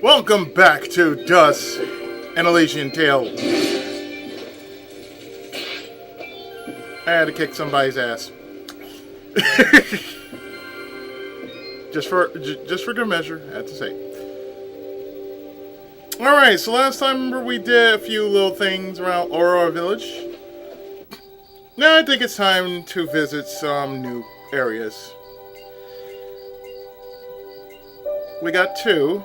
Welcome back to Dust and Elysian Tale. I had to kick somebody's ass. just for good measure, I have to say. Alright, so last time, remember, we did a few little things around Aurora Village. Now I think it's time to visit some new areas. We got two.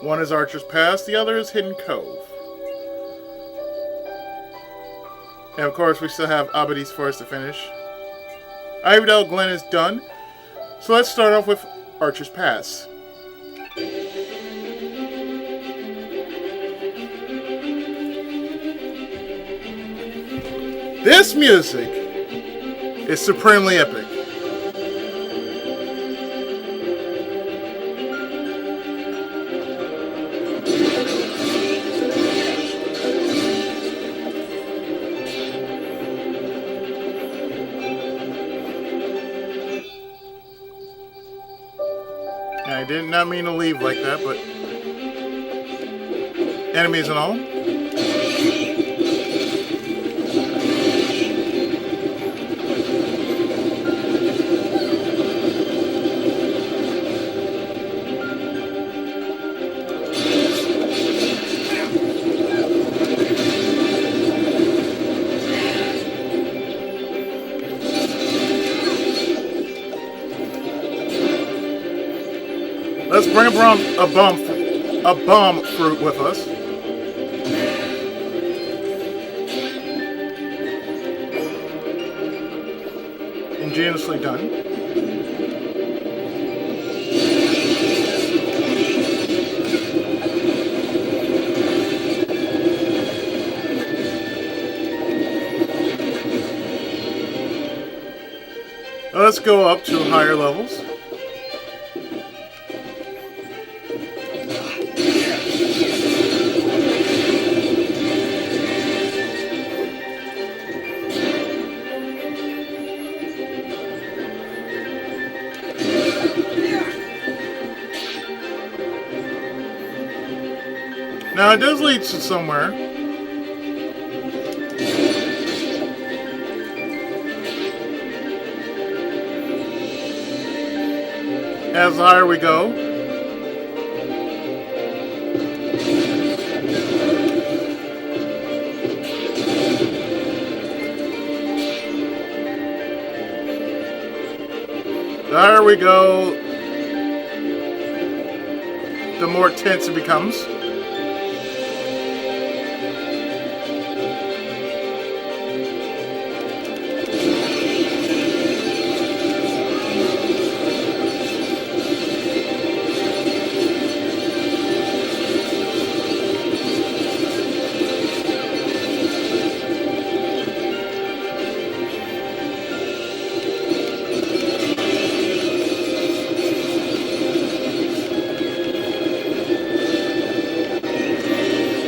One is Archer's Pass, the other is Hidden Cove. And of course, we still have Abadi's Forest to finish. Ivydale Glen is done, so let's start off with Archer's Pass. This music is supremely epic. I did not mean to leave like that, but enemies and all. Let's bring a bomb fruit with us. Ingeniously done. Let's go up to higher levels. Now it does lead to somewhere. As higher we go. The higher we go, the more tense it becomes.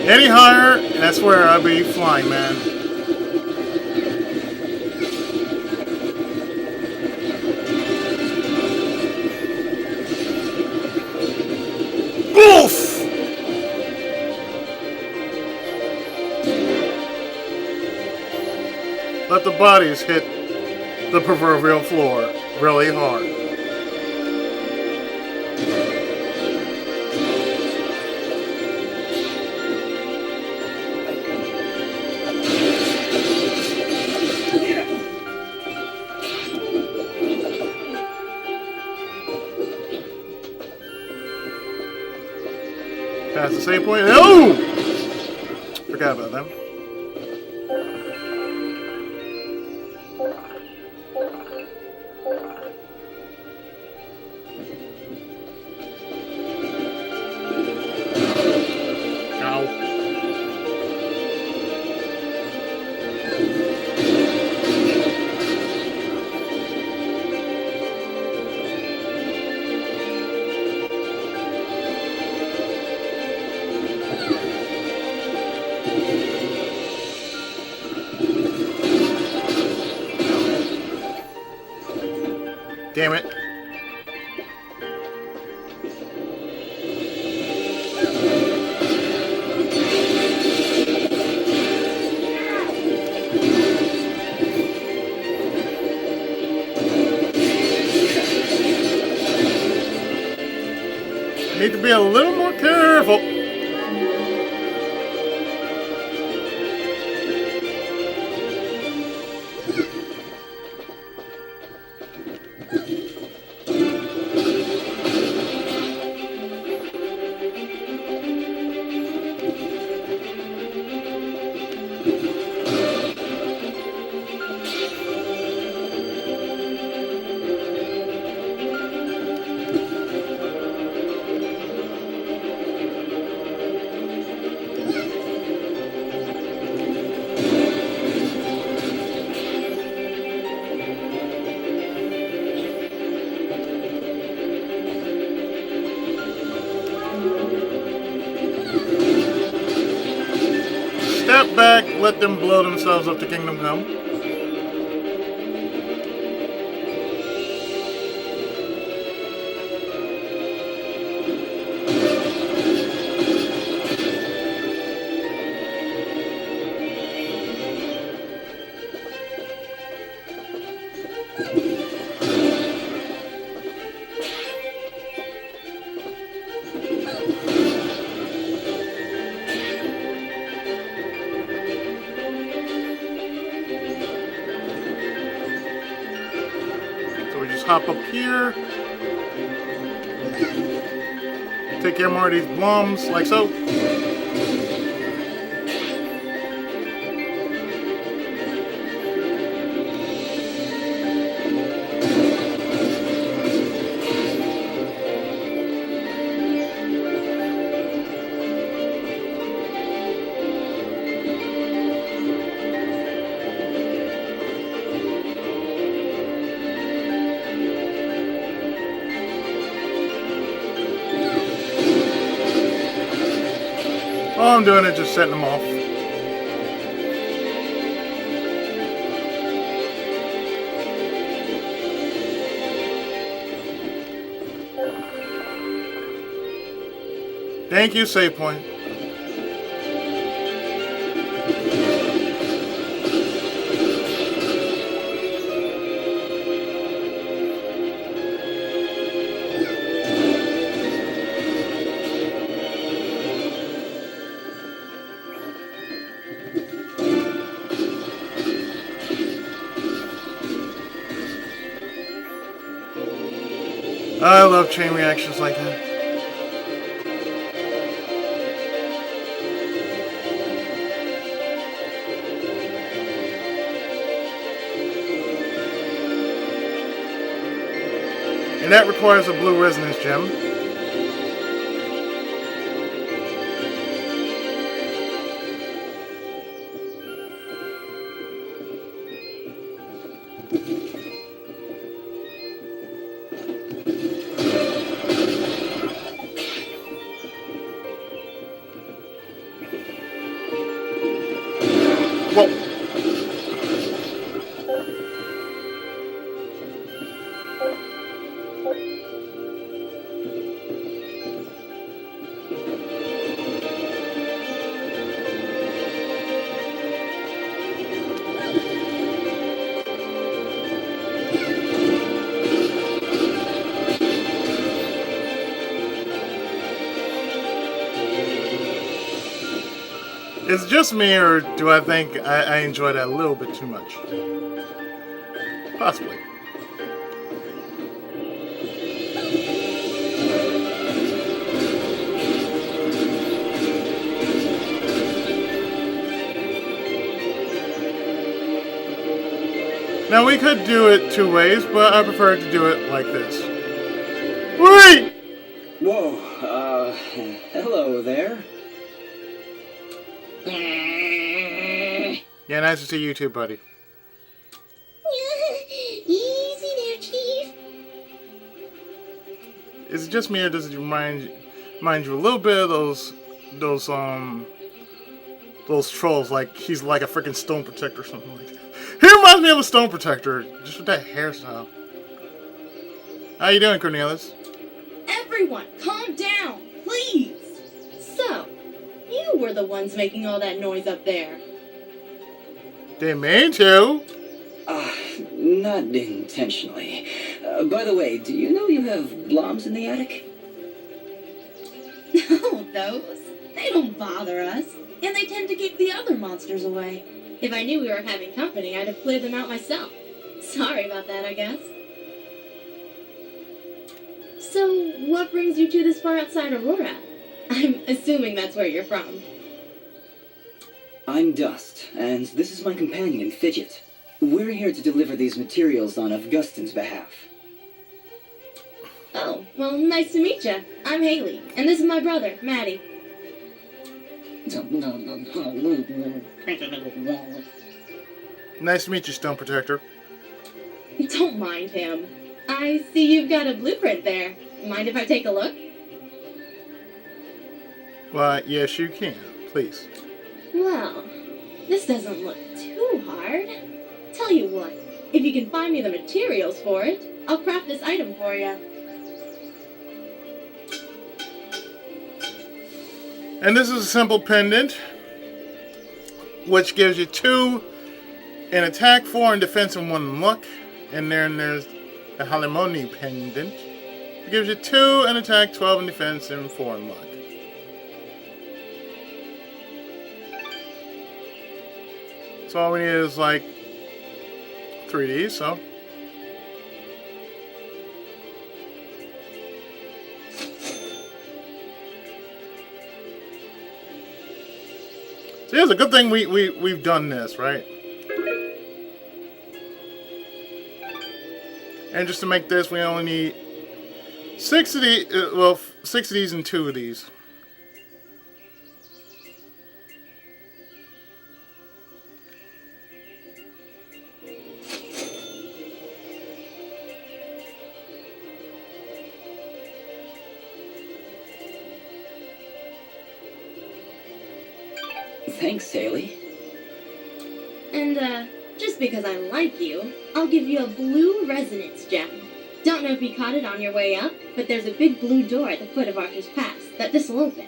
Any higher, and that's where I'll be flying, man. Oof! Let the bodies hit the proverbial floor really hard. Past the save point. Oh! Forgot about them. Damn it. Need to be a little more careful. Step back, let them blow themselves up to Kingdom Come. Hop up here. Take care of more of these bombs, like so. All I'm doing is just setting them off. Thank you, save point. I love chain reactions like that. And that requires a blue resonance gem. Whoa. Is it just me, or do I think I enjoy that a little bit too much? Possibly. Now we could do it two ways, but I prefer to do it like this. Wait! Whoa, hello there. Yeah, nice to see you too, buddy. Easy there, Chief. Is it just me, or does it remind you a little bit of those trolls? Like he's like a freaking stone protector or something like that. He reminds me of a stone protector, just with that hairstyle. How you doing, Cornelius? Everyone, calm down, please. So, you were the ones making all that noise up there. Didn't mean to. Not intentionally. By the way, do you know you have blobs in the attic? those. They don't bother us, and they tend to keep the other monsters away. If I knew we were having company, I'd have cleared them out myself. Sorry about that, I guess. So, what brings you to this far outside Aurora? I'm assuming that's where you're from. I'm Dust, and this is my companion, Fidget. We're here to deliver these materials on Augustin's behalf. Oh, well, nice to meet you. I'm Haley, and this is my brother, Maddie. Nice to meet you, Stone Protector. Don't mind him. I see you've got a blueprint there. Mind if I take a look? Why, yes, you can. Please. Well, this doesn't look too hard. Tell you what, if you can find me the materials for it, I'll craft this item for you. And this is a simple pendant, which gives you 2 in attack, 4 in defense, and 1 in luck. And then there's the Halimoni pendant. It gives you 2 in attack, 12 in defense, and 4 in luck. So all we need is like 3D, so. So yeah, it's a good thing we've done this, right? And just to make this, we only need 6 of these, 6 of these and 2 of these. Thanks, Haley. And, just because I like you, I'll give you a blue resonance gem. Don't know if you caught it on your way up, but there's a big blue door at the foot of Arthur's Pass that this'll open.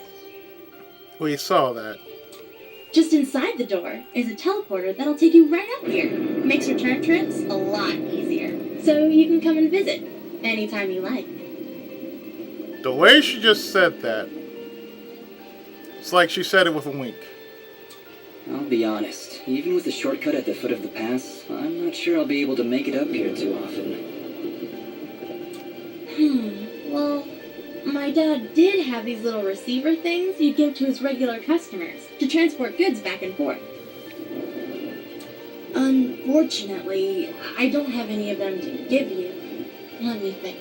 We saw that. Just inside the door is a teleporter that'll take you right up here. Makes return trips a lot easier. So you can come and visit anytime you like. The way she just said that, it's like she said it with a wink. I'll be honest, even with the shortcut at the foot of the pass, I'm not sure I'll be able to make it up here too often. Well, my dad did have these little receiver things he'd give to his regular customers to transport goods back and forth. Unfortunately, I don't have any of them to give you. Let me think.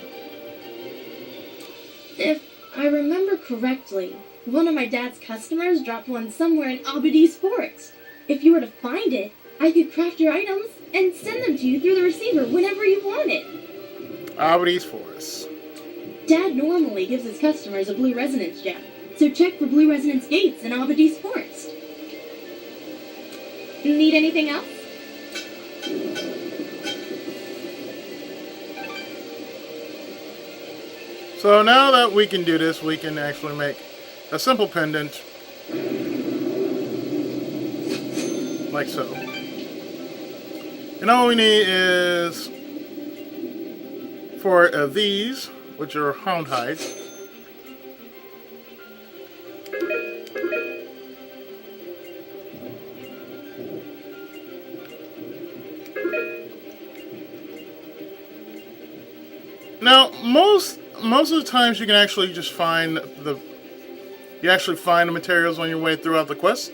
If I remember correctly, one of my dad's customers dropped one somewhere in Abadi's forest. If you were to find it, I could craft your items and send them to you through the receiver whenever you wanted. Abadi's Forest. Dad normally gives his customers a blue resonance gem, so check for blue resonance gates in Abadi's forest. Need anything else? So now that we can do this, we can actually make a simple pendant. Like so. And all we need is 4 of these, which are hound hides. Now, most of the times you can actually just find the materials on your way throughout the quest.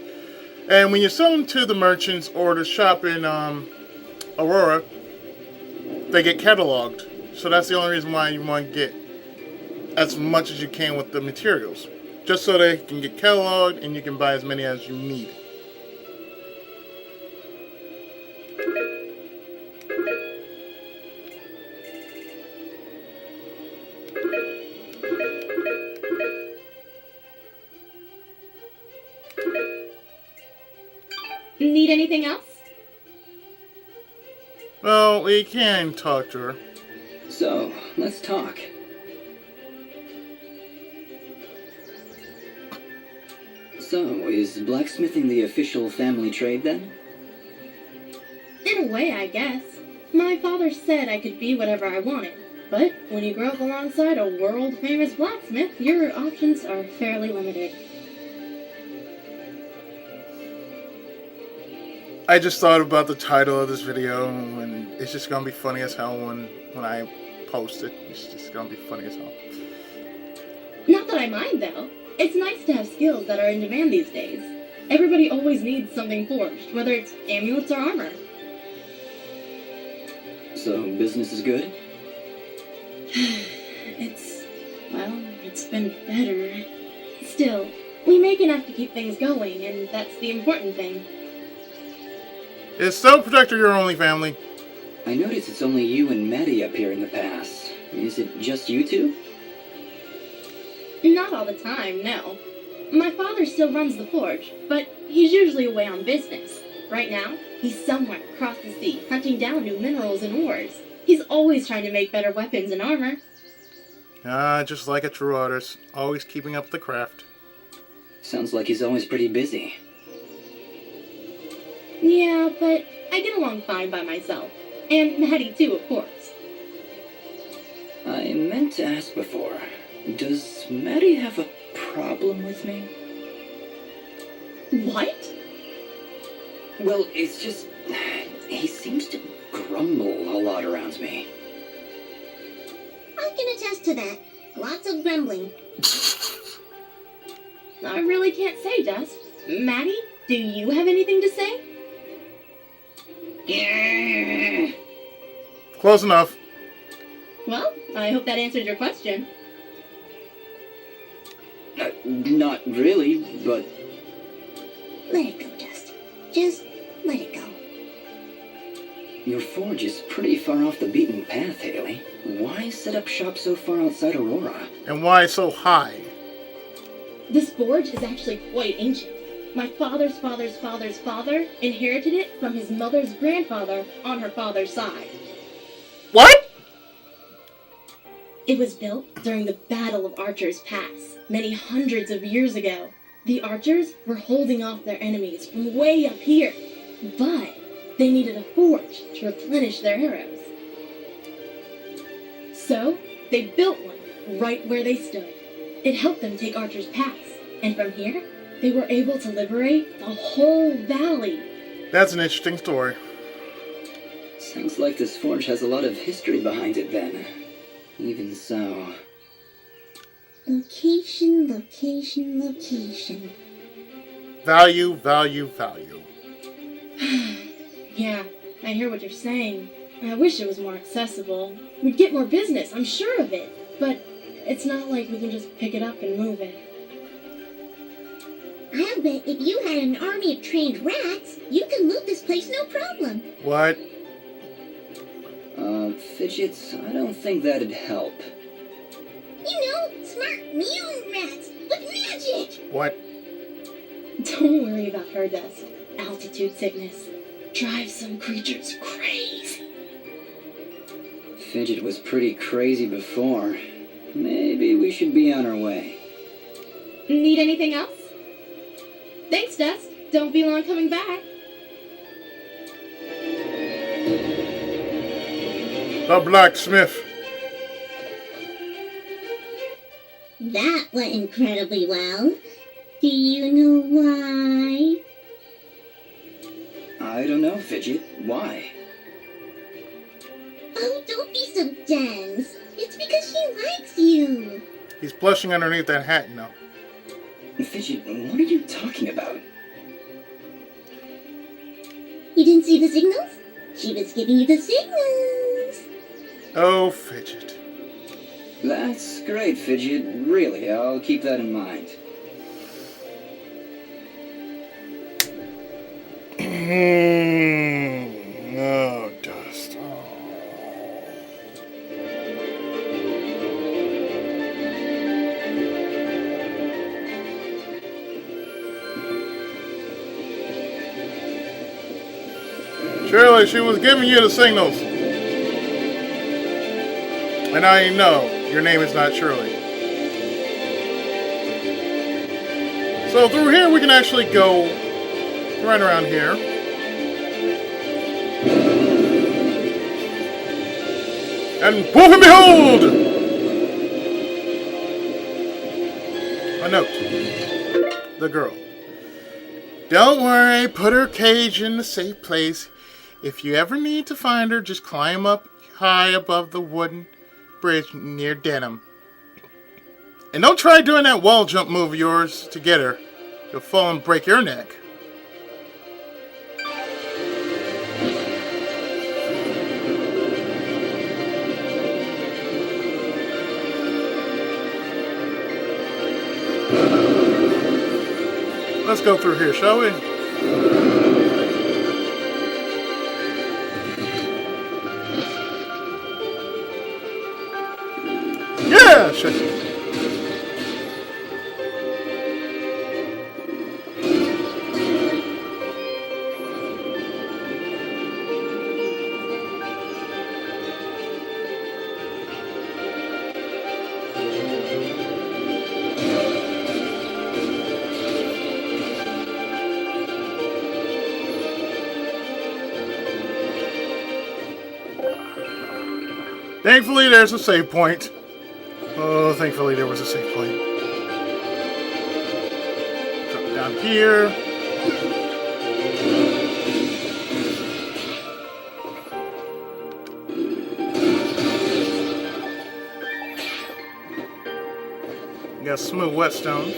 And when you sell them to the merchants or the shop in Aurora, they get cataloged. So that's the only reason why you want to get as much as you can with the materials. Just so they can get cataloged and you can buy as many as you need. Need anything else? Well, we can talk to her. So, let's talk. So, is blacksmithing the official family trade then? In a way, I guess. My father said I could be whatever I wanted. But when you grow up alongside a world-famous blacksmith, your options are fairly limited. I just thought about the title of this video, and it's just gonna be funny as hell when I post it. It's just gonna be funny as hell. Not that I mind, though. It's nice to have skills that are in demand these days. Everybody always needs something forged, whether it's amulets or armor. So, business is good? It's been better. Still, we make enough to keep things going, and that's the important thing. Is Stone Protector your only family? I notice it's only you and Maddie up here in the pass. Is it just you two? Not all the time, no. My father still runs the forge, but he's usually away on business. Right now, he's somewhere across the sea, hunting down new minerals and ores. He's always trying to make better weapons and armor. Just like a true artist, always keeping up with the craft. Sounds like he's always pretty busy. Yeah, but I get along fine by myself. And Maddie too, of course. I meant to ask before, does Maddie have a problem with me? What? Well, it's just... he seems to grumble a lot around me. I can attest to that. Lots of grumbling. I really can't say, Dust. Maddie, do you have anything to say? Close enough. Well, I hope that answered your question. Not really, but... Let it go, Dust. Just let it go. Your forge is pretty far off the beaten path, Haley. Why set up shop so far outside Aurora? And why so high? This forge is actually quite ancient. My father's father's father's father inherited it from his mother's grandfather on her father's side. What? It was built during the Battle of Archer's Pass, many hundreds of years ago. The archers were holding off their enemies from way up here, but they needed a forge to replenish their arrows. So, they built one right where they stood. It helped them take Archer's Pass, and from here, they were able to liberate the whole valley. That's an interesting story. Sounds like this forge has a lot of history behind it then. Even so... Location, location, location. Value, value, value. Yeah, I hear what you're saying. I wish it was more accessible. We'd get more business, I'm sure of it. But it's not like we can just pick it up and move it. I'll bet if you had an army of trained rats, you could loot this place no problem. What? Fidgets, I don't think that'd help. You know, smart mutant rats with magic. What? Don't worry about her, Dust. Altitude sickness drives some creatures crazy. Fidget was pretty crazy before. Maybe we should be on our way. Need anything else? Thanks, Dust. Don't be long coming back. The blacksmith. That went incredibly well. Do you know why? I don't know, Fidget. Why? Oh, don't be so dense. It's because she likes you. He's blushing underneath that hat, you know. Fidget, what are you talking about? You didn't see the signals? She was giving you the signals. Oh, Fidget. That's great, Fidget. Really, I'll keep that in mind. Oh, Dust. Oh. Shirley, she was giving you the signals. And I know your name is not Shirley. So through here we can actually go right around here. And wolf and behold! A note. The girl. Don't worry, put her cage in a safe place. If you ever need to find her, just climb up high above the wooden bridge near Denham. And don't try doing that wall jump move of yours to get her. You'll fall and break your neck. Let's go through here, shall we? Yeah! Shit. Thankfully, there's a save point. Oh, thankfully there was a save point. Drop down here. You got smooth whetstone.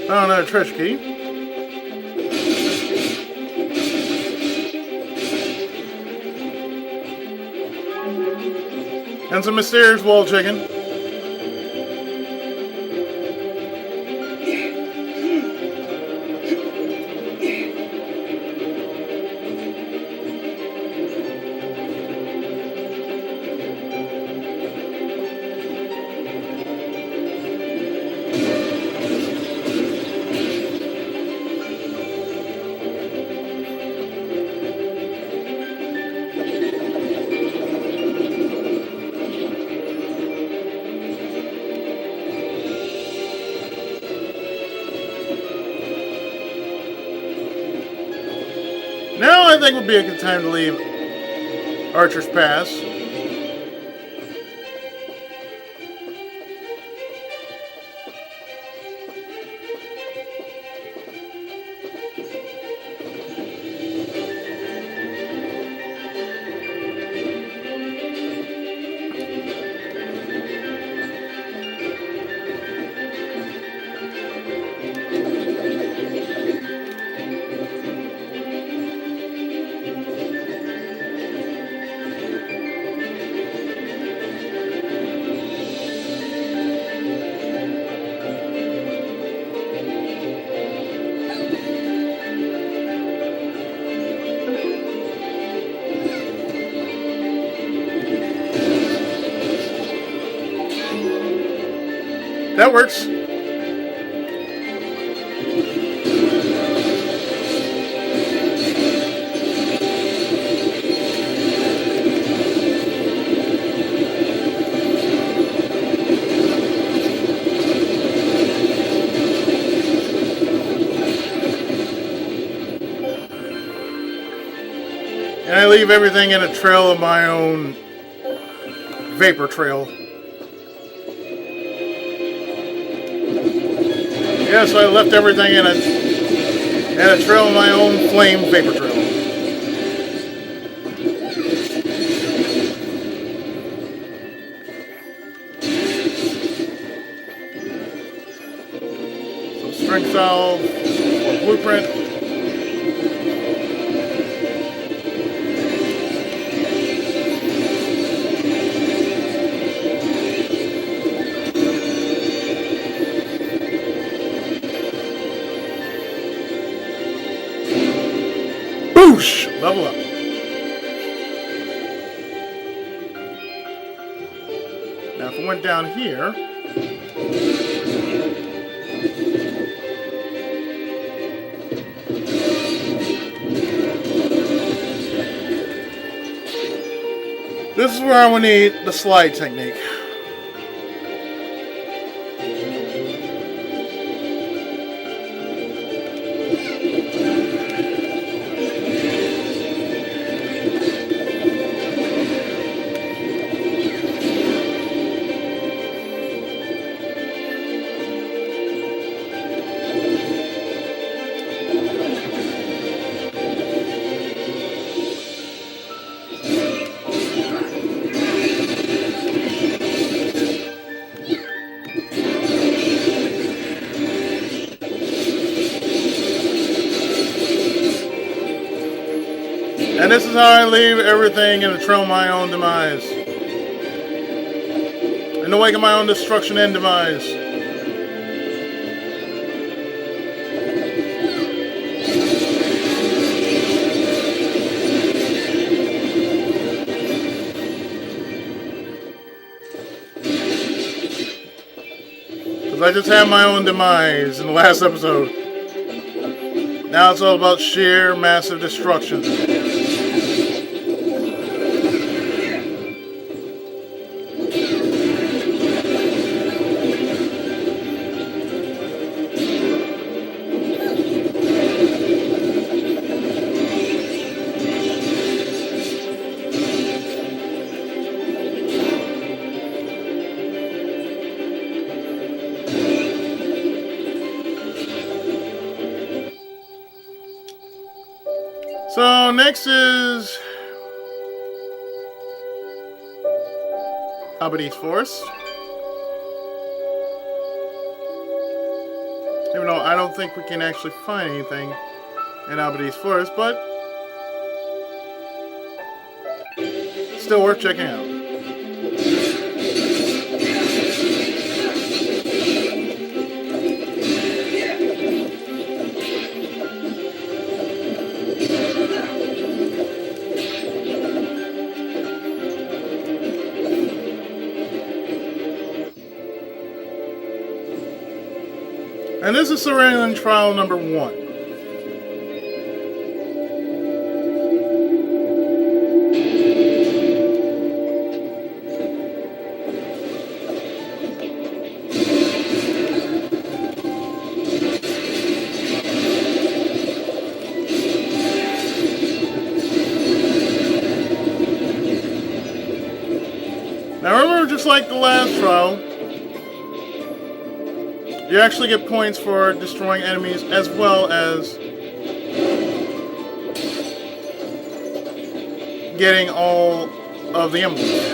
Found another treasure key. And some mysterious wall chicken. Now I think would be a good time to leave Archer's Pass. That works. And I leave everything in a trail of my own vapor trail. Yes, I left everything in a trail of my own flame vapor trail. Some strength valve, a blueprint. Boosh! Level up. Now if I went down here, This is where I will need the slide technique. And this is how I leave everything in the trail of my own demise. In the wake of my own destruction and demise. Because I just had my own demise in the last episode. Now it's all about sheer massive destruction. So next is Abadi's Forest. Even though I don't think we can actually find anything in Abadi's Forest, but still worth checking out. And this is Cerulean Trial number 1. Now remember, just like the last trial, you actually get points for destroying enemies as well as getting all of the emblems.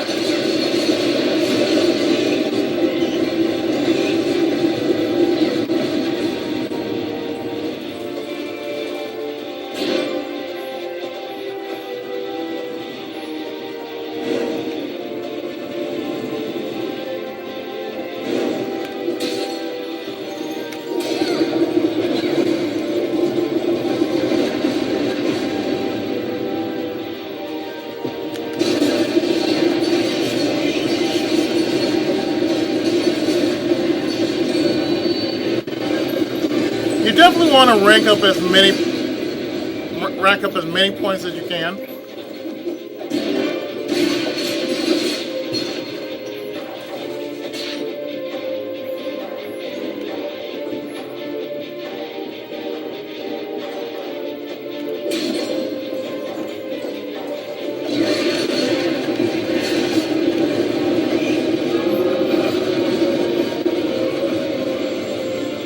You definitely want to rack up as many points as you can.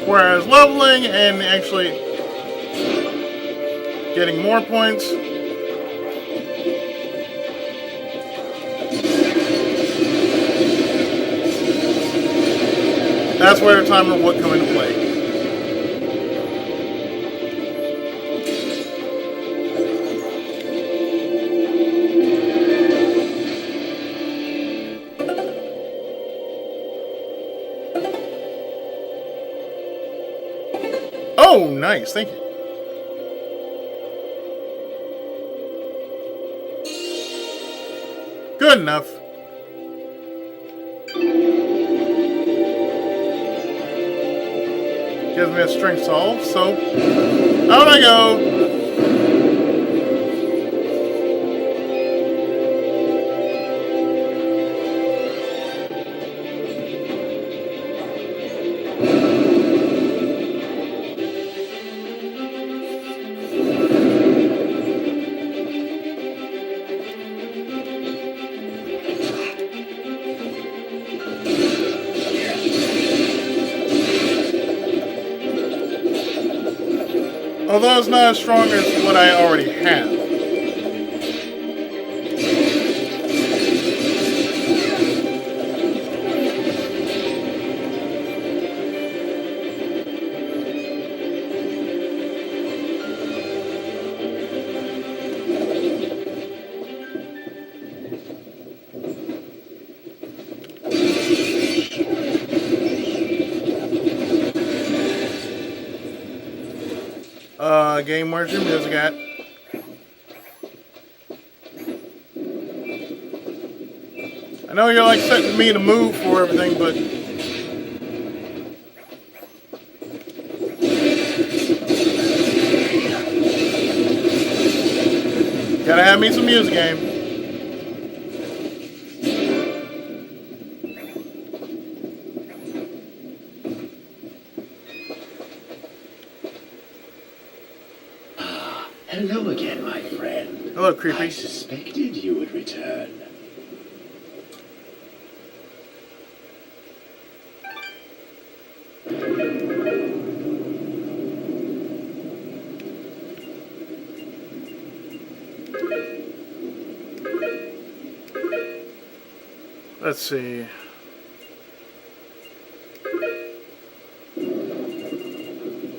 Whereas leveling and actually getting more points, that's where the timer would come into play. Oh, nice, thank you. Good enough. Gives me a strength solve, so out I go. Although it's not as strong as what I already have. Game where's your music at? I know you're like setting me to move for everything, but gotta have me some music game. Hello again, my friend. Hello, creepy. I suspected you would return. Let's see.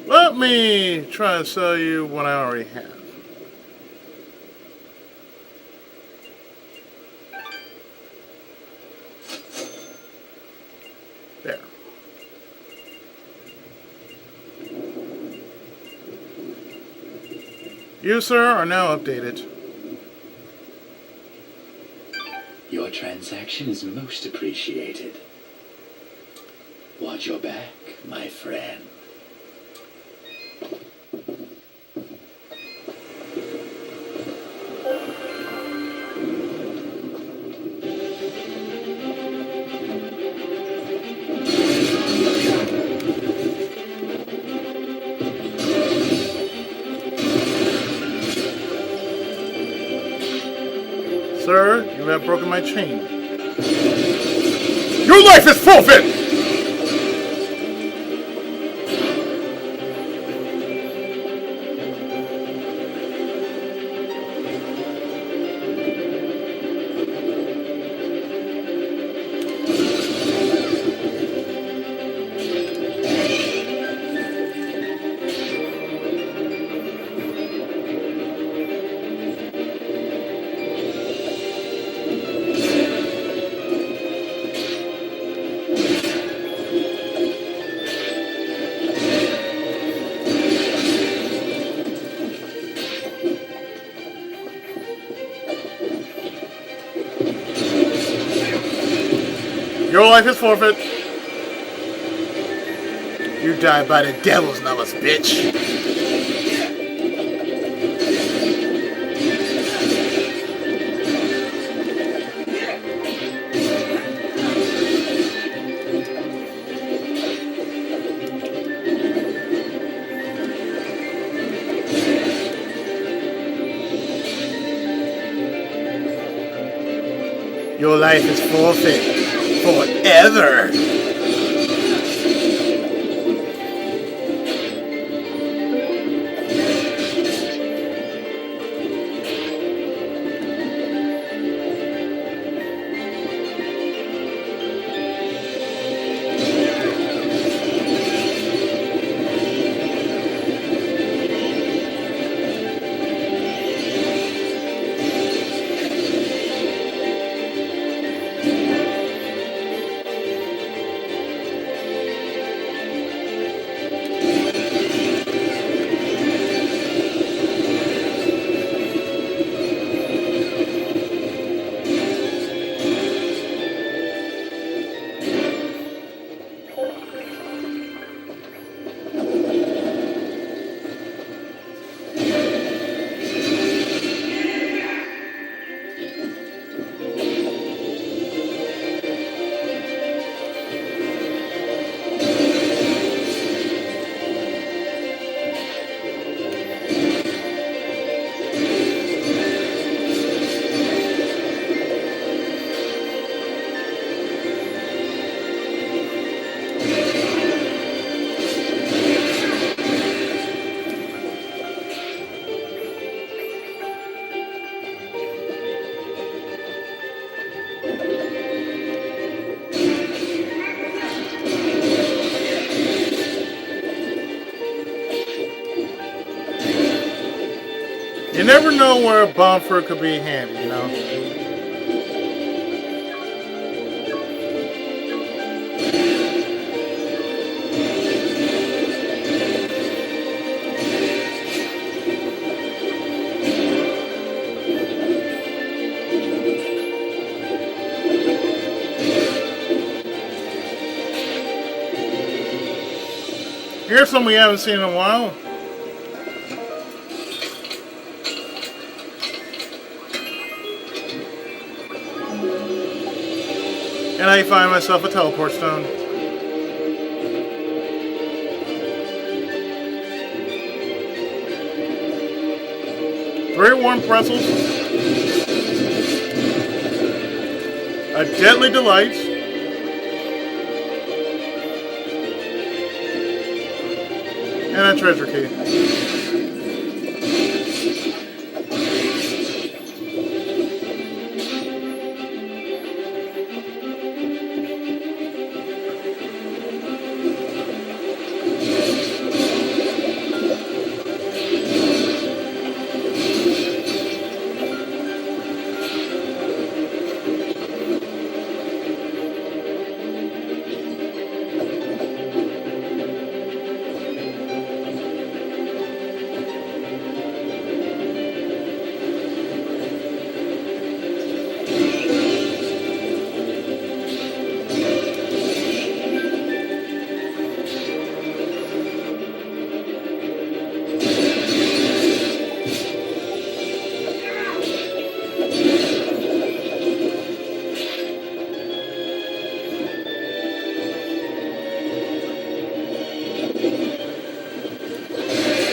Let me try to sell you what I already have. There. You, sir, are now updated. Your transaction is most appreciated. Watch your back, my friend. Sir, you have broken my chain. Your life is forfeit! Your life is forfeit. You die by the devil's numbers, bitch. Your life is forfeit. Forever. You never know where a bomb fruit could be handy, you know? Here's something we haven't seen in a while. And I find myself a teleport stone. Three warm pretzels. A deadly delight. And a treasure key.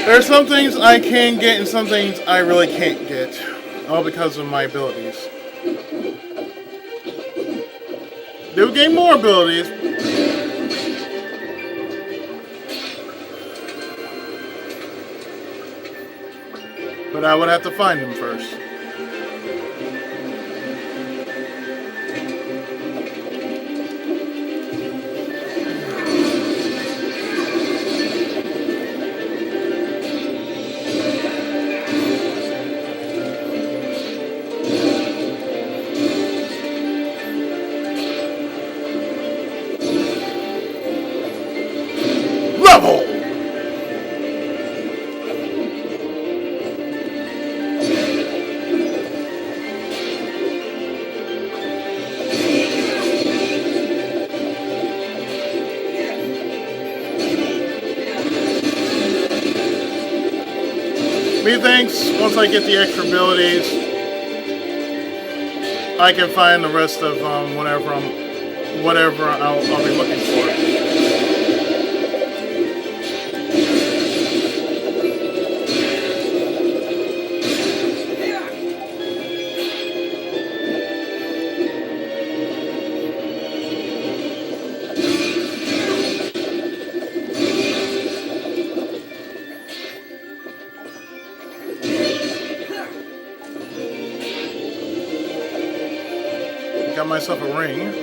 There's some things I can get and some things I really can't get. All because of my abilities. They will gain more abilities. But I would have to find them first. Level! Methinks once I get the extra abilities, I can find the rest of whatever I'll be looking for. Got myself a ring.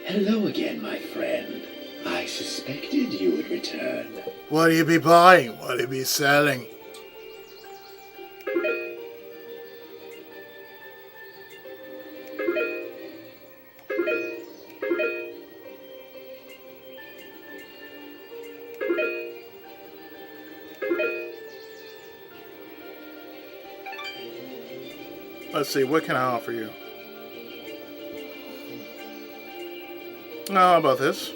Hello again, my friend. I suspected you would return. What do you be buying? What do you be selling? Let's see, what can I offer you? How about this?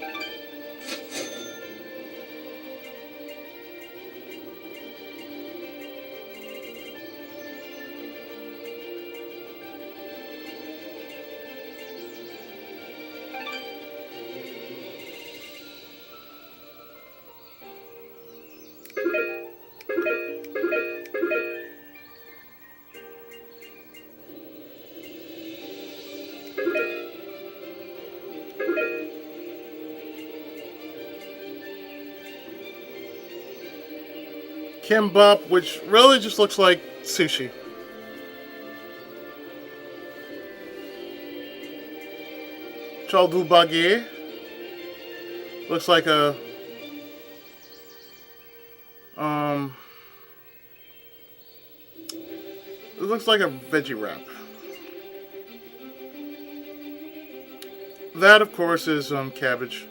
Kimbap, which really just looks like sushi. Chaldu Bagir. Looks like a it looks like a veggie wrap. That, of course, is cabbage.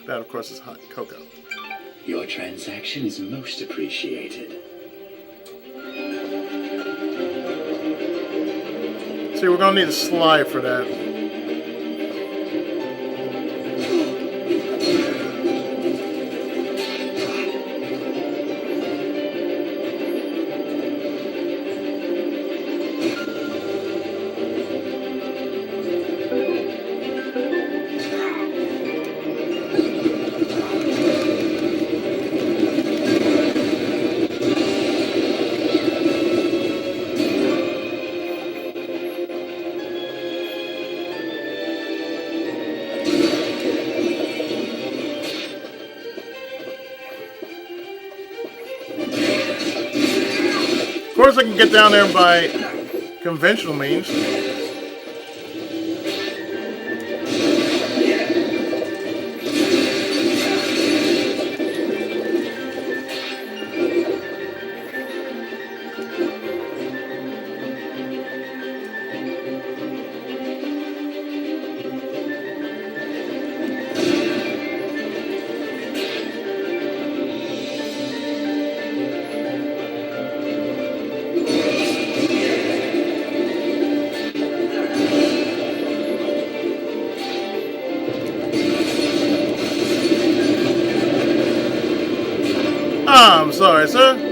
That, of course, is hot cocoa. Your transaction is most appreciated. See, we're gonna need a slide for that. Of course, I can get down there by conventional means. I'm sorry, sir.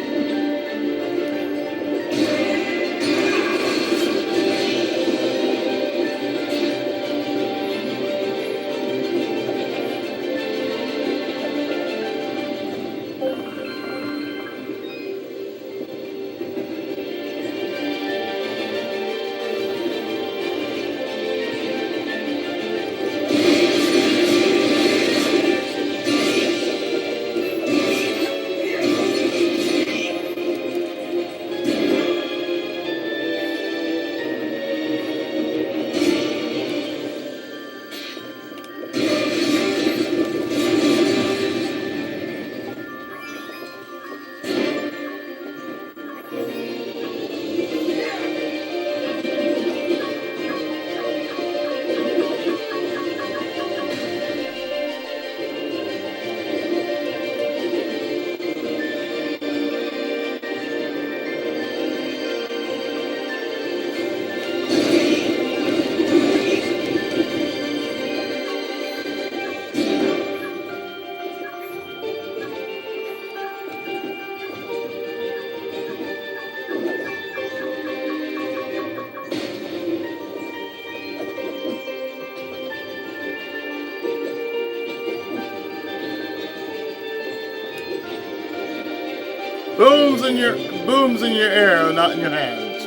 Booms in your arrow, not in your hands.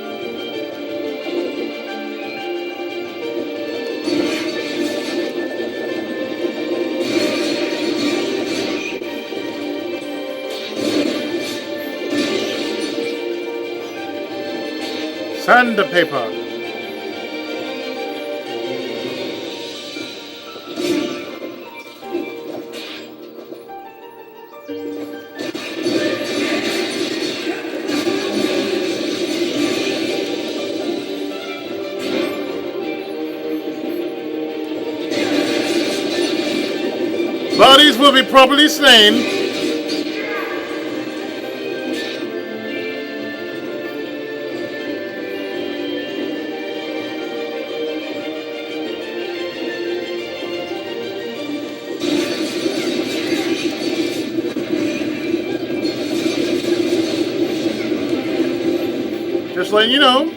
Sandpaper. Bodies will be properly slain. Just letting you know.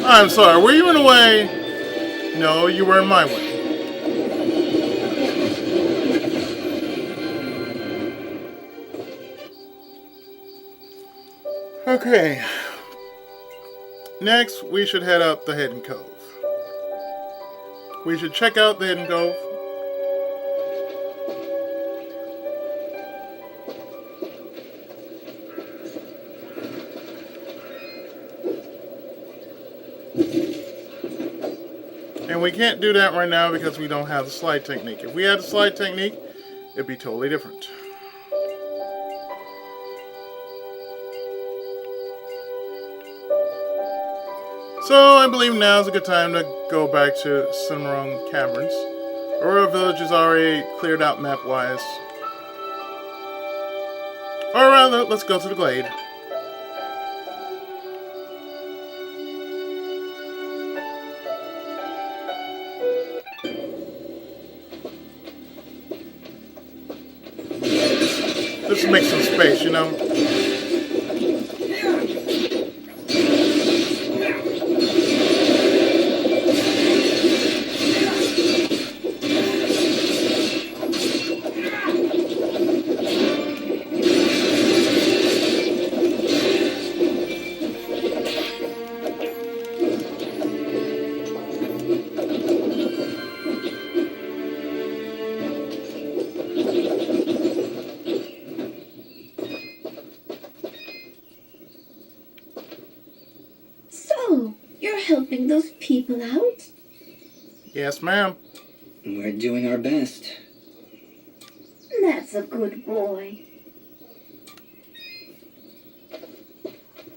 I'm sorry, were you in a way? No, you were in my way. Okay. Next, we should head up the Hidden Cove. We should check out the Hidden Cove. And we can't do that right now because we don't have the slide technique. If we had the slide technique, it'd be totally different. So I believe now is a good time to go back to Cimarron Caverns. Aurora Village is already cleared out map-wise. Or rather, let's go to the Glade. Let's make some space, you know? So, you're helping those people out? Yes, ma'am. We're doing our best. That's a good boy.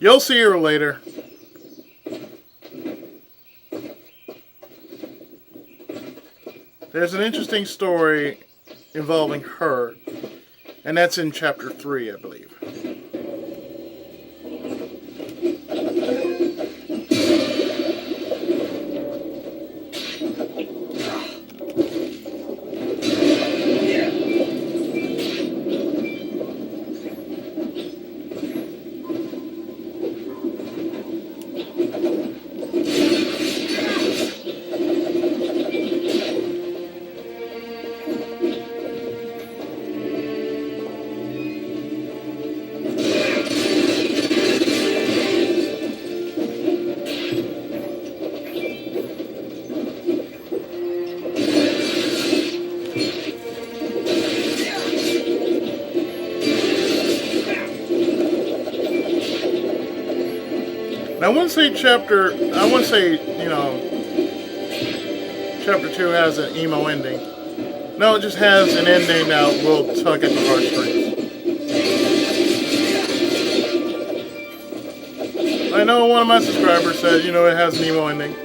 You'll see her later. There's an interesting story involving her, and that's in chapter 3, I believe. I wouldn't say chapter 2 has an emo ending. No, it just has an ending that will tug at the heartstrings. I know one of my subscribers said, it has an emo ending.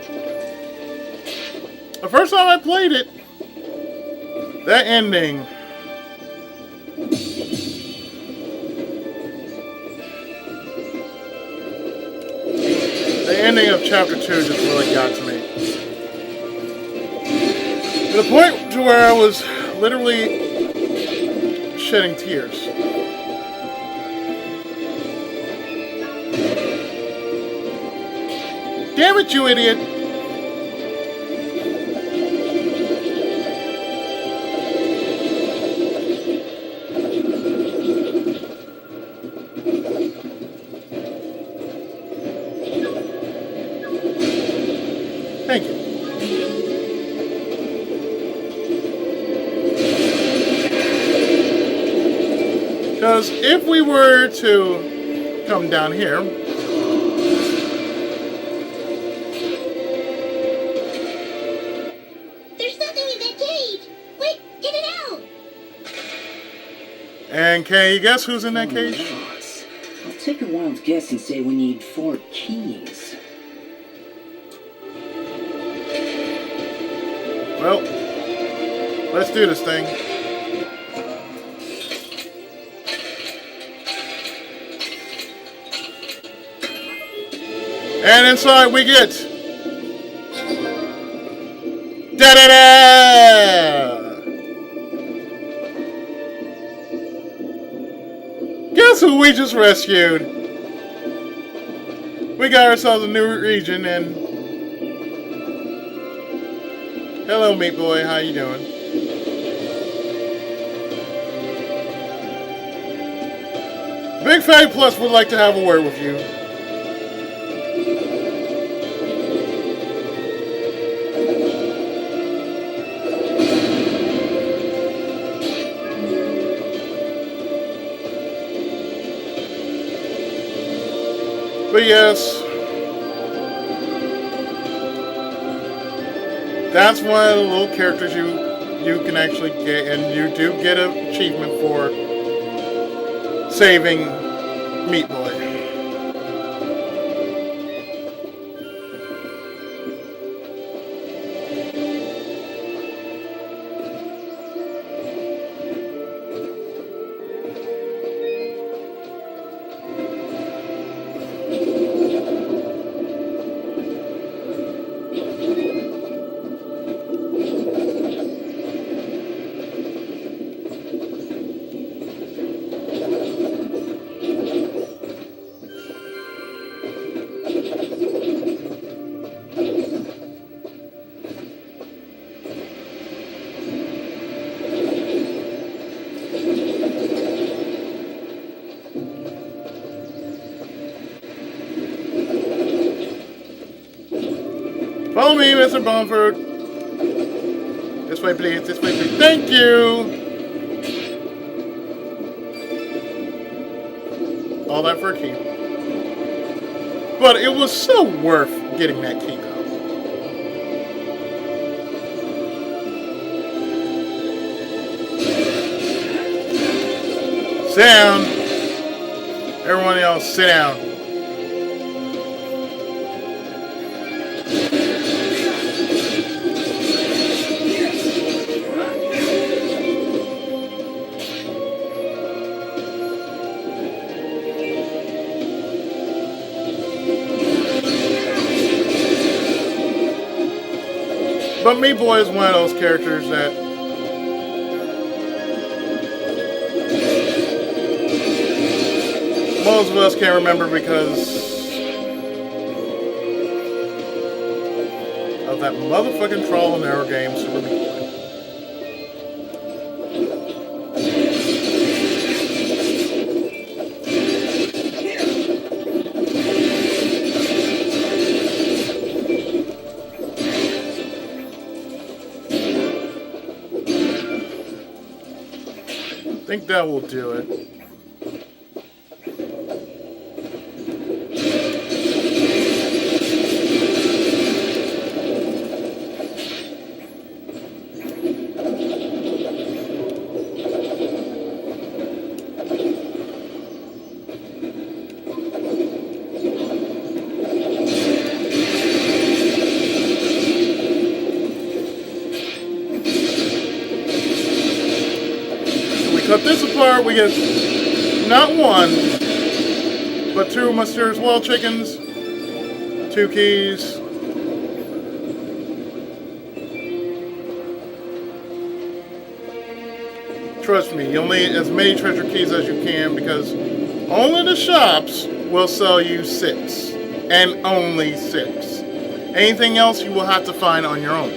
The first time I played it, that ending... The ending of chapter 2 just really got to me. To the point to where I was literally shedding tears. Damn it, you idiot! Thank you. Because if we were to come down here, There's nothing in that cage! Quick, get it out! and can you guess who's in that cage? Boss, I'll take a wild guess and say we need 4 keys. Well, let's do this thing. And inside we get... Da-da-da! Guess who we just rescued? We got ourselves a new region, and Hello, Meat Boy. How you doing? Big Fatty Plus would like to have a word with you. But yes, that's one of the little characters you can actually get, and you do get an achievement for saving Meat Boy. Follow me, Mr. Bumford. This way, please. This way, please. Thank you. All that for a key. But it was so worth getting that key, though. Sit down. Everyone else, sit down. But Meat Boy is one of those characters that most of us can't remember because of that motherfucking Trial and Error game, Super Meat Boy. I think that will do it. Cut this apart, we get not one, but two mysterious wild chickens, 2 keys, trust me, you'll need as many treasure keys as you can because only the shops will sell you 6, and only 6. Anything else you will have to find on your own.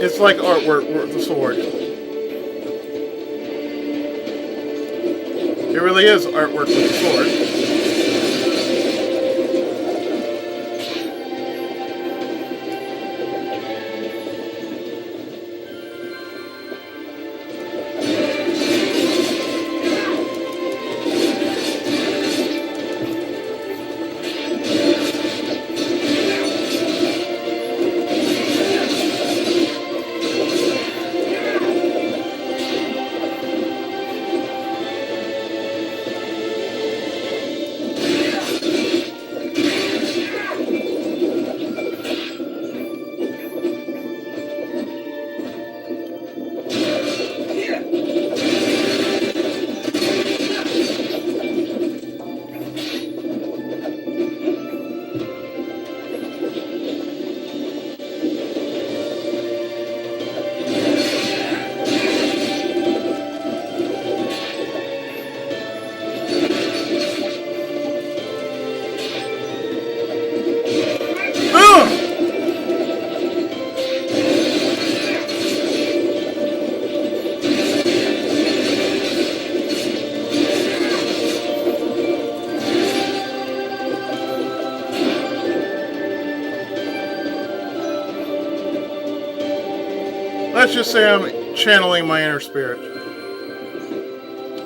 It's like artwork with the sword. It really is artwork with the sword. let's just say I'm channeling my inner spirit.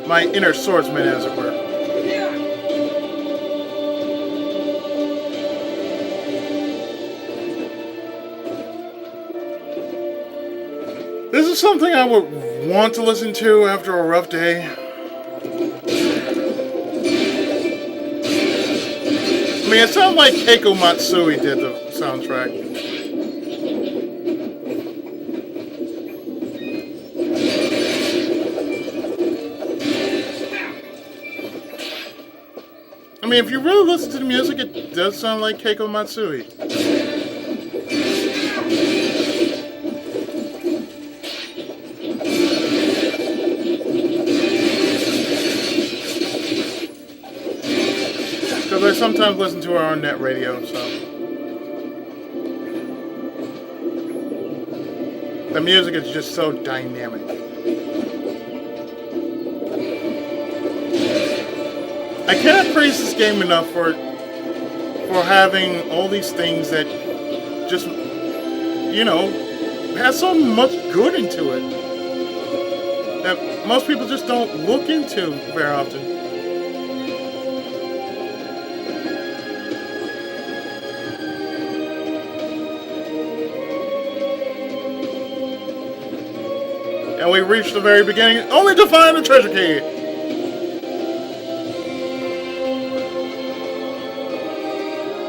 My inner swordsman, as it were. This is something I would want to listen to after a rough day. I mean, it sounds like Keiko Matsui did the soundtrack. I mean, if you really listen to the music, it does sound like Keiko Matsui. Because I sometimes listen to her on net radio, so. The music is just so dynamic. I cannot praise this game enough for having all these things that just, you know, has so much good into it that most people just don't look into very often. And we reached the very beginning, only to find the treasure key.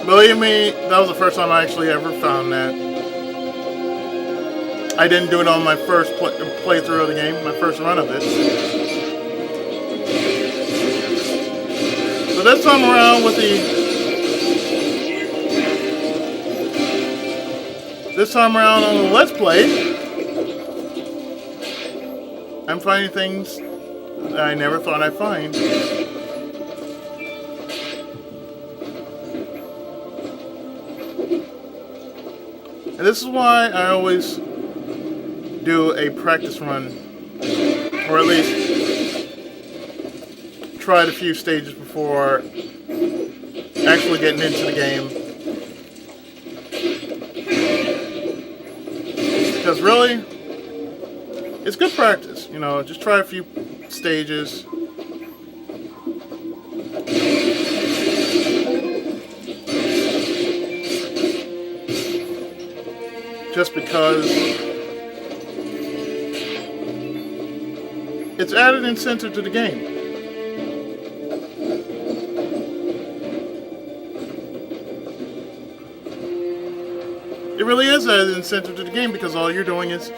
Believe me, that was the first time I actually ever found that. I didn't do it on my first playthrough of the game, my first run of it. So this time around with this time around on the Let's Play, I'm finding things that I never thought I'd find. And this is why I always do a practice run, or at least try a few stages before actually getting into the game. Because really, it's good practice, you know, just try a few stages. Just because it's added incentive to the game. It really is added incentive to the game because all you're doing is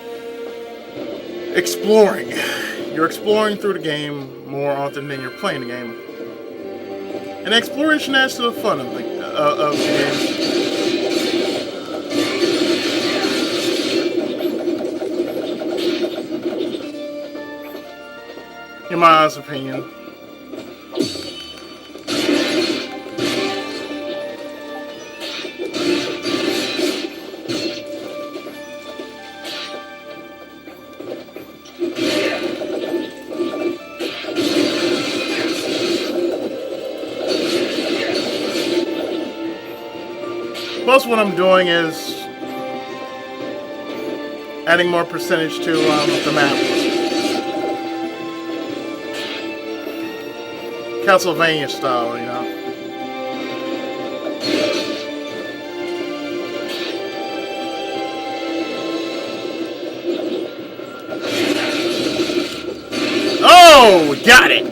exploring. You're exploring through the game more often than you're playing the game. And exploration adds to the fun of the game. In my honest opinion. Plus, what I'm doing is adding more percentage to the map. Castlevania style, you know. Oh, we got it!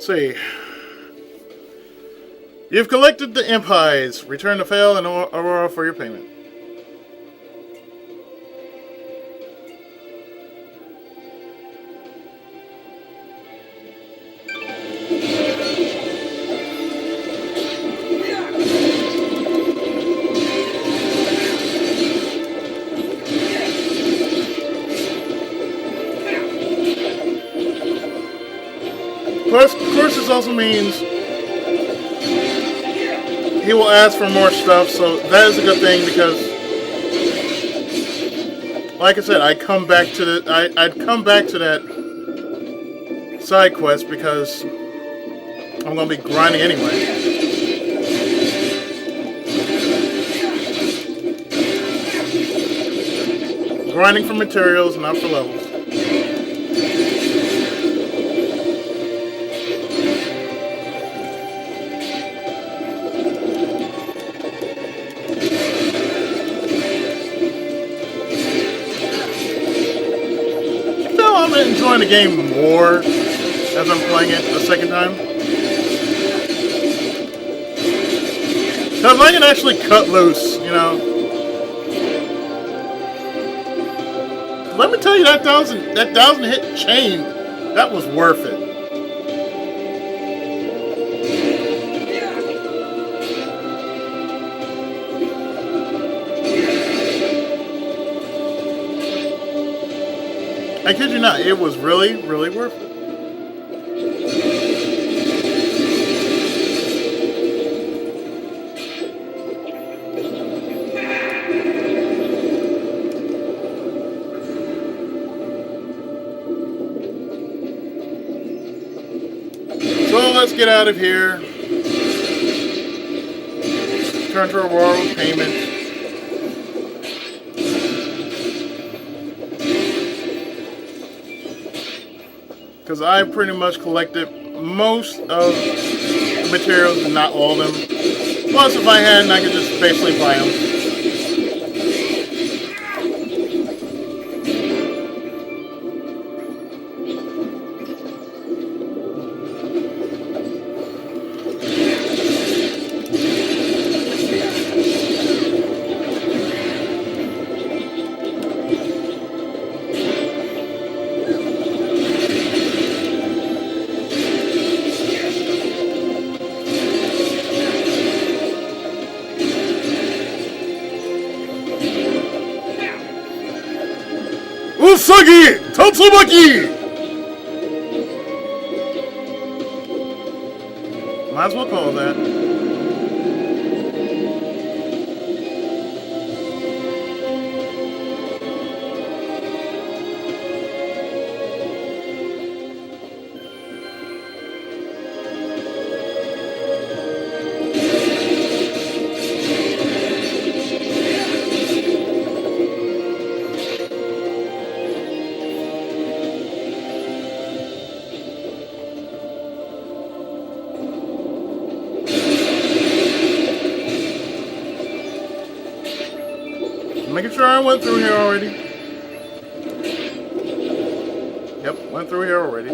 See. You've collected the imp hides. Return to Fail and Aurora for your payment. Plus, of course, this also means he will ask for more stuff, so that is a good thing because, like I said, I'd come back to that side quest because I'm gonna be grinding anyway. Grinding for materials, not for levels. I'm enjoying the game more as I'm playing it the second time. Because I can actually cut loose, you know. Let me tell you, that thousand hit chain, that was worth it. I kid you not, it was really, really worth it. So let's get out of here. Turn to Aurora with payment. Because I pretty much collected most of the materials, and not all of them. Plus, if I hadn't, I could just basically buy them. Usagi Tatsumaki! Might as well call that. Making sure I went through here already. Yep, went through here already.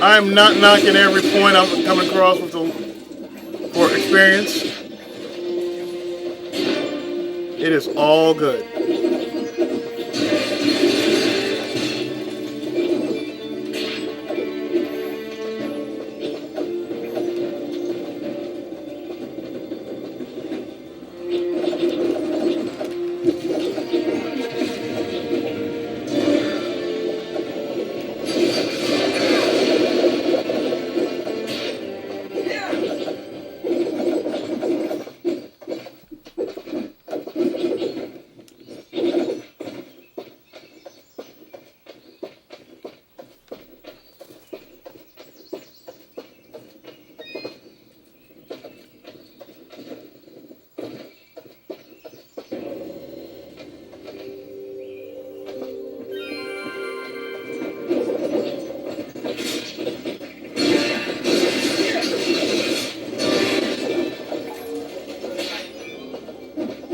I'm not knocking every point I'm coming across for experience. It is all good.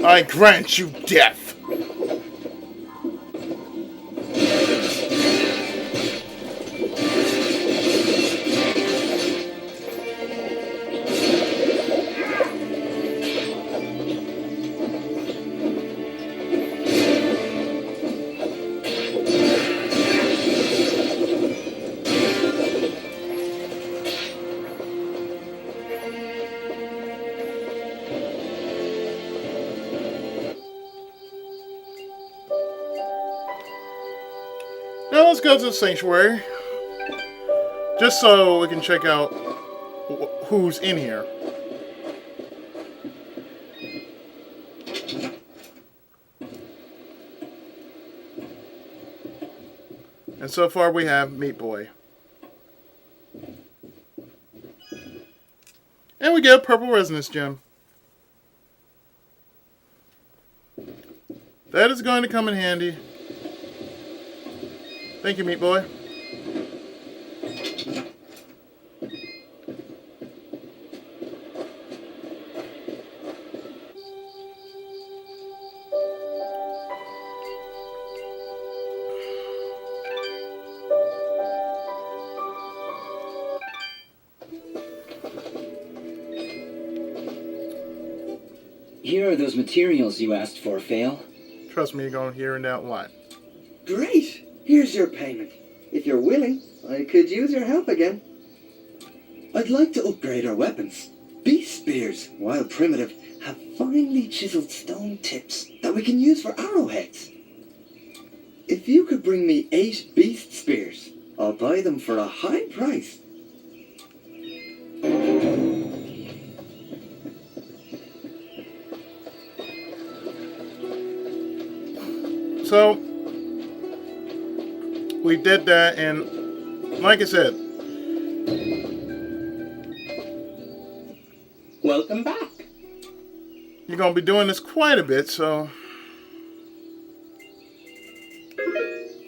I grant you death. Now let's go to the sanctuary. Just so we can check out who's in here. And so far we have Meat Boy. And we get a purple resonance gem. That is going to come in handy. Thank you, Meat Boy. Here are those materials you asked for, Fail. Trust me, you're going to hear that lot. Great! Here's your payment. If you're willing, I could use your help again. I'd like to upgrade our weapons. Beast spears, while primitive, have finely chiseled stone tips that we can use for arrowheads. If you could bring me 8 beast spears, I'll buy them for a high price. So, we did that, and like I said, Welcome back. you're going to be doing this quite a bit, so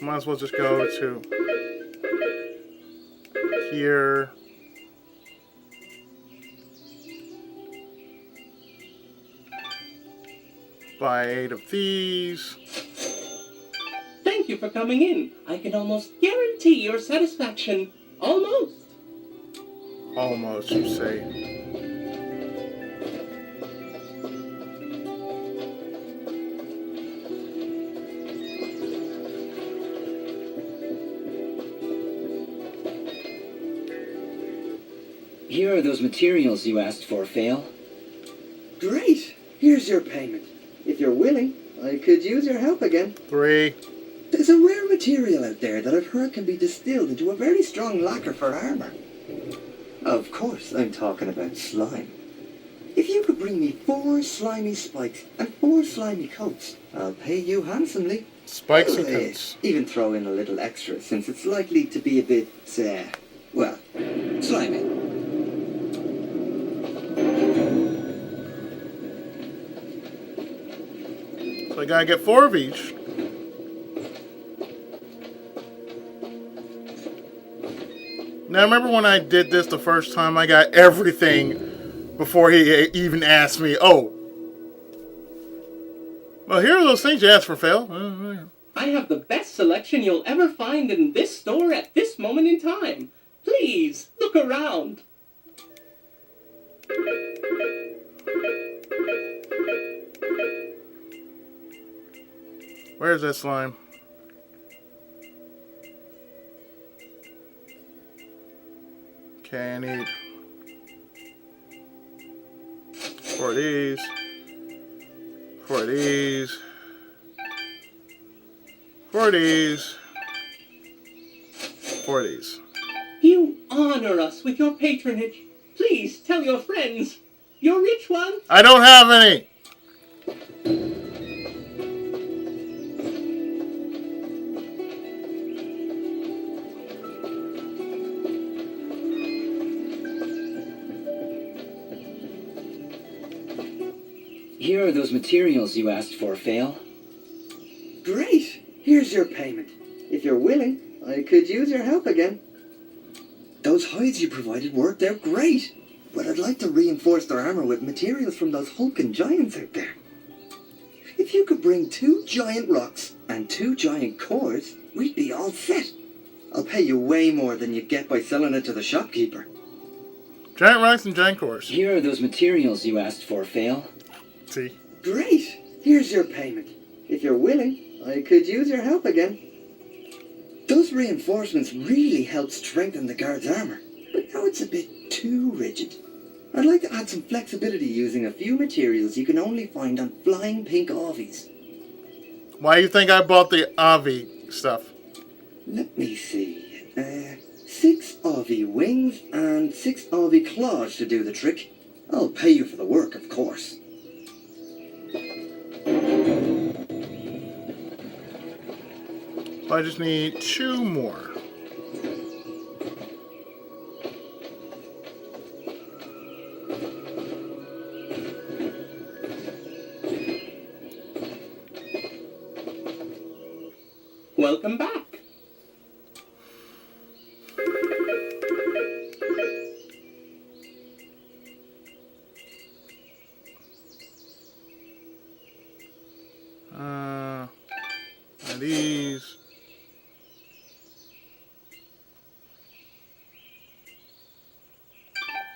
might as well just go to here. Buy 8 of these. Thank you for coming in. I can almost guarantee your satisfaction. Almost. Almost, you say. Here are those materials you asked for, Fail. Great! Here's your payment. If you're willing, I could use your help again. 3. There's a rare material out there that I've heard can be distilled into a very strong lacquer for armor. Of course, I'm talking about slime. If you could bring me 4 slimy spikes and 4 slimy coats, I'll pay you handsomely. Spikes and I'll, coats. Even throw in a little extra since it's likely to be a bit, well, slimy. So I gotta get 4 of each. Now, remember when I did this the first time? I got everything before he even asked me. Oh. Well, here are those things you asked for, Phil. I have the best selection you'll ever find in this store at this moment in time. Please, look around. Where's that slime? Okay, I need 4 of these, 4 of these, 4 of these, 4 of these. You honor us with your patronage. Please tell your friends. You're rich ones. I don't have any! Here are those materials you asked for, Fail. Great! Here's your payment. If you're willing, I could use your help again. Those hides you provided worked out great, but I'd like to reinforce their armor with materials from those hulking giants out there. If you could bring 2 giant rocks and 2 giant cores, we'd be all set. I'll pay you way more than you get by selling it to the shopkeeper. Giant rocks and giant cores. Here are those materials you asked for, Fail. See? Great! Here's your payment. If you're willing, I could use your help again. Those reinforcements really help strengthen the guard's armor, but now it's a bit too rigid. I'd like to add some flexibility using a few materials you can only find on flying pink Avies. Why do you think I bought the Avi stuff? Let me see. 6 Aussie wings and 6 Aussie claws to do the trick. I'll pay you for the work, of course. I just need 2 more. Welcome back. And these.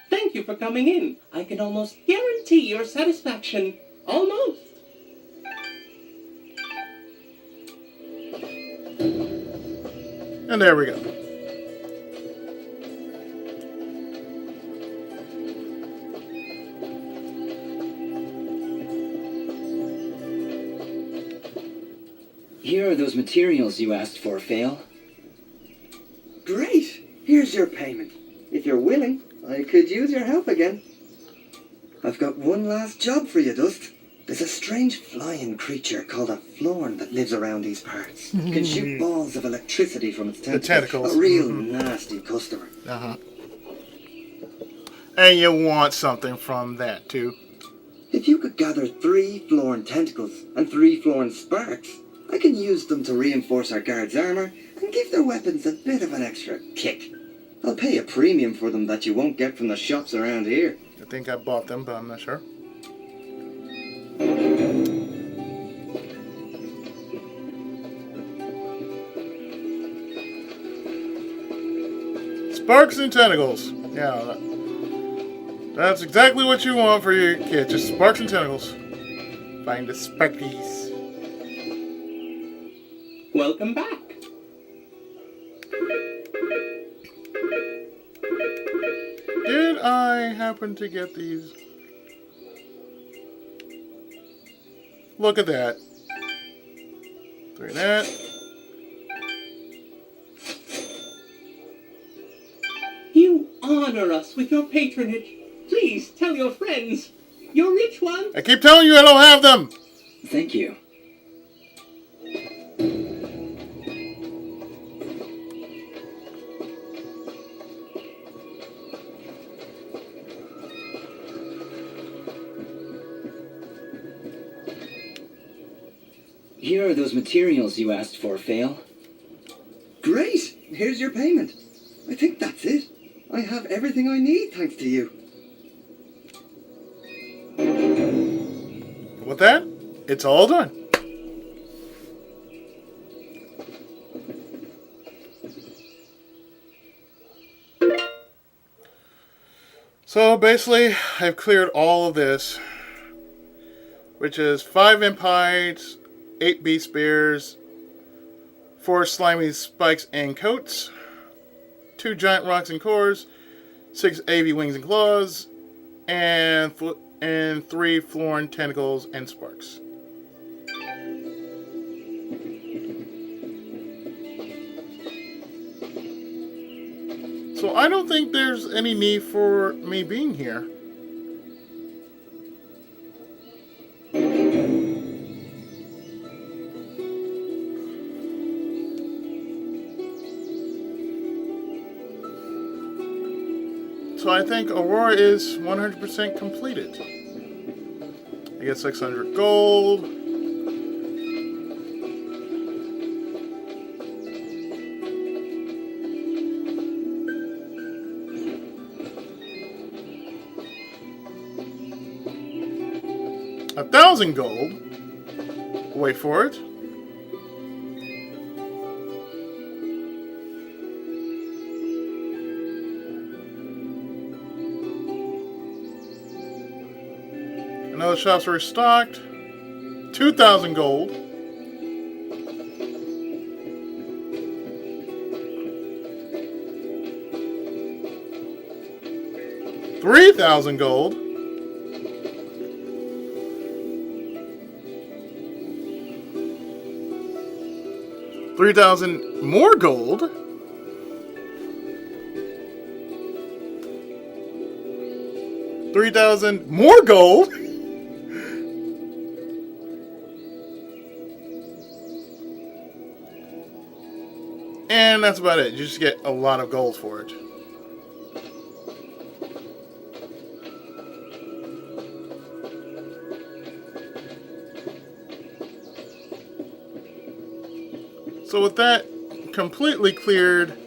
Thank you for coming in. I can almost guarantee your satisfaction. Almost. And there we go. Here are those materials you asked for, Fail. Great! Here's your payment. If you're willing, I could use your help again. I've got one last job for you, Dust. There's a strange flying creature called a Florn that lives around these parts. Can shoot balls of electricity from its tentacles. tentacles. A real nasty customer. Uh-huh. And you want something from that, too. If you could gather 3 Florn tentacles and 3 Florn sparks, I can use them to reinforce our guards' armor and give their weapons a bit of an extra kick. I'll pay a premium for them that you won't get from the shops around here. I think I bought them, but I'm not sure. Sparks and tentacles. Yeah, that's exactly what you want for your kid. Just sparks and tentacles. Find the sparkies. Welcome back. Did I happen to get these? Look at that. 3 of that. You honor us with your patronage. Please tell your friends. Your rich one. I keep telling you I don't have them. Thank you. Here are those materials you asked for, Fail. Great! Here's your payment. I think that's it. I have everything I need thanks to you. With that, it's all done. So basically, I've cleared all of this, which is 5 imp hides, 8 beast spears, 4 slimy spikes and coats, 2 giant rocks and cores, 6 AV wings and claws, and 3 Florn tentacles and sparks. So I don't think there's any need for me being here. So I think Aurora is 100% completed. I get 600 gold. $1,000 gold. Wait for it. Another shops are restocked. 2,000 gold. $3,000 gold. 3,000 more gold. $3,000 more gold. And that's about it. You just get a lot of gold for it. So with that completely cleared,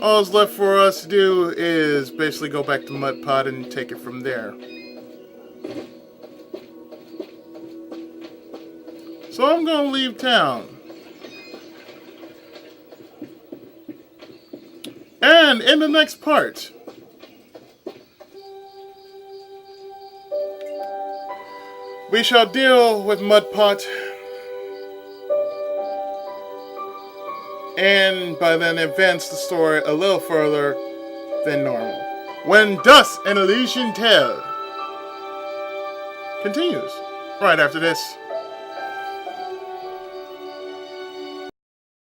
all that's left for us to do is basically go back to Mud Pot and take it from there. So I'm going to leave town. And in the next part, we shall deal with Mud Pot, and by then advance the story a little further than normal. When Dust and Elysian Tale continues right after this.